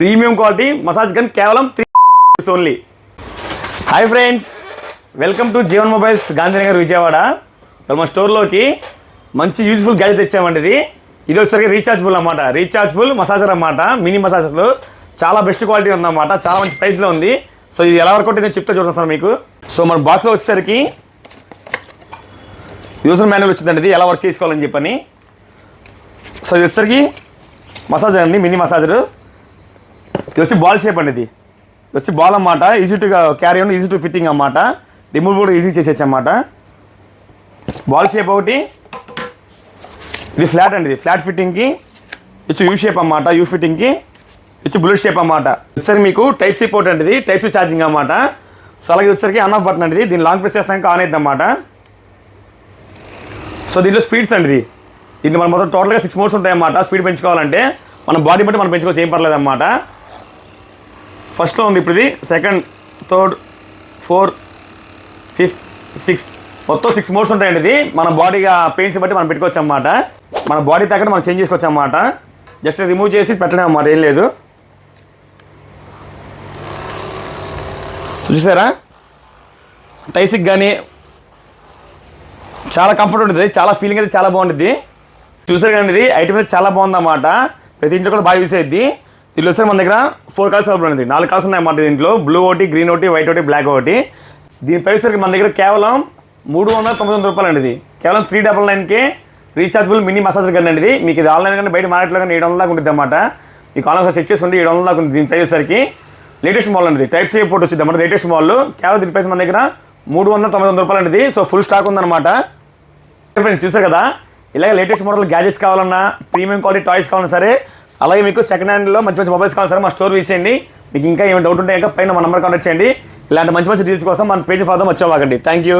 Premium quality massage gun కేవలం 3 only. Hi friends, welcome to Jeevan mobiles, Gandhinagar, Vijayawada. మన స్టోర్లోకి మంచి useful gadget తెచ్చామండి. ఇది వచ్చేసరికి రీఛార్జబుల్ అన్నమాట. రీఛార్జబుల్ మసాజర్ అన్నమాట. మినీ మసాజర్లు చాలా బెస్ట్ క్వాలిటీ ఉందన్నమాట. చాలా మంచి ప్రైస్లో ఉంది. సో ఇది ఎలా వర్క్ అవుతుంది చెప్తే చూడండి సార్ మీకు. సో మన బాక్స్లో వచ్చేసరికి యూజర్ మాన్యువల్ వచ్చిందండి, ఇది ఎలా వర్క్ చేసుకోవాలని చెప్పని. సో ఇది వచ్చేసరికి మసాజర్ అండి, మినీ మసాజర్. ఇది వచ్చి బాల్ షేప్ అండి. ఇది వచ్చి బాల్ అన్నమాట. Easy to carry on, easy to fitting అన్నమాట. రిమూవ్ కూడా ఈజీ చేసేచ్చు అన్నమాట. బాల్ షేప్ ఒకటి. ఇది ఫ్లాట్ అండి, ఇది ఫ్లాట్ ఫిట్టింగ్కి. ఇచ్చి యూ షేప్ అన్నమాట, యూ ఫిట్టింగ్కి. ఇచ్చి బుల్లెట్ షేప్ అన్నమాట. వచ్చేసరికి మీకు టైప్ సి పోర్ట్ అండి, ఇది టైప్ సి ఛార్జింగ్ అన్నమాట. సో అలాగే వచ్చేసరికి ఆన్ ఆఫ్ బటన్ అండి, దీన్ని లాంగ్ ప్రెస్ చేస్తాక ఆన్ అవుతుంది అన్నమాట. సో దీంట్లో స్పీడ్స్ అండి, దీంట్లో మనం మొత్తం టోటల్గా 6 మోడ్స్ ఉంటాయన్నమాట. స్పీడ్ పెంచుకోవాలంటే మన బాడీ బట్టి మనం పెంచుకోవచ్చు, ఏం పర్లేదు అన్నమాట. ఫస్ట్లో ఉంది ఇప్పుడు ఇది, సెకండ్, థర్డ్, 4, 5, 6 మొత్తం 6 మోడ్స్ ఉంటాయండి. ఇది మన బాడీగా పెయిన్స్ బట్టి మనం పెట్టుకోవచ్చు అన్నమాట. మన బాడీ తగ్గట్టు మనం చేంజ్ చేసుకోవచ్చు అన్నమాట. జస్ట్ రిమూవ్ చేసి పెట్టడం అన్నమాట, ఏం లేదు. చూసారా, టైసిక్ కానీ చాలా కంఫర్ట్ ఉంటుంది, చాలా ఫీలింగ్ అయితే చాలా బాగుంటుంది. చూసారు కానీ ఇది ఐటమ్ అయితే చాలా బాగుందన్నమాట. ప్రతి ఇంట్లో కూడా బాగా యూస్ అయ్యింది. దీనిలో వస్తే మన దగ్గర 4 కలర్స్ అవైలబుల్ ఉంది. 4 కలర్స్ ఉన్నాయన్నమాట దీంట్లో. బ్లూ ఒకటి, గ్రీన్ ఒకటి, వైట్ ఒకటి, బ్లాక్ ఒకటి. దీని ప్రైస్ సరికి మన దగ్గర కేవలం 399 రూపాయలు అండి. ఇది కేవలం 399కే రీఛార్జబుల్ మినీ మసాజర్ గన్ అండి. ఇది మీకు ఇది ఆన్లైన్ కానీ బయట మార్కెట్లో కానీ 700 దాకా ఉంటుంది అన్నమాట. మీకు ఆన్లైన్ చెక్ చేసుకుంటే 700 దాకా ఉంటుంది. దీని ప్రైస్ సరికి లేటెస్ట్ మోడల్ అండి, టైప్ సి పోర్ట్ వచ్చింది అన్నమాట. లేటెస్ట్ మోడల్ కేవలం దీని ప్రైస్ మన దగ్గర 399 రూపాయలు అండి. సో ఫుల్ స్టాక్ ఉందన్నమాట. ఫ్రెండ్స్ చూసారు కదా, ఇలాగే లేటెస్ట్ మోడల్ గ్యాజెట్స్ కావాలన్నా, ప్రీమియం క్వాలిటీ టాయ్స్ కావాలన్నా సరే, అలాగే మీకు సెకండ్ హ్యాండ్లో మంచి మంచి మొబైల్స్ కావాలి సరే మా స్టోర్ విసేయండి. మీకు ఇంకా ఏమైనా డౌట్ ఉంటే ఇంకా పైన మా నెంబర్ కాంటాక్ట్ చేయండి. ఇలాంటి మంచి మంచి డీల్స్ కోసం మన పేజ్ ఫాలో వచ్చేవాకండి. Thank you.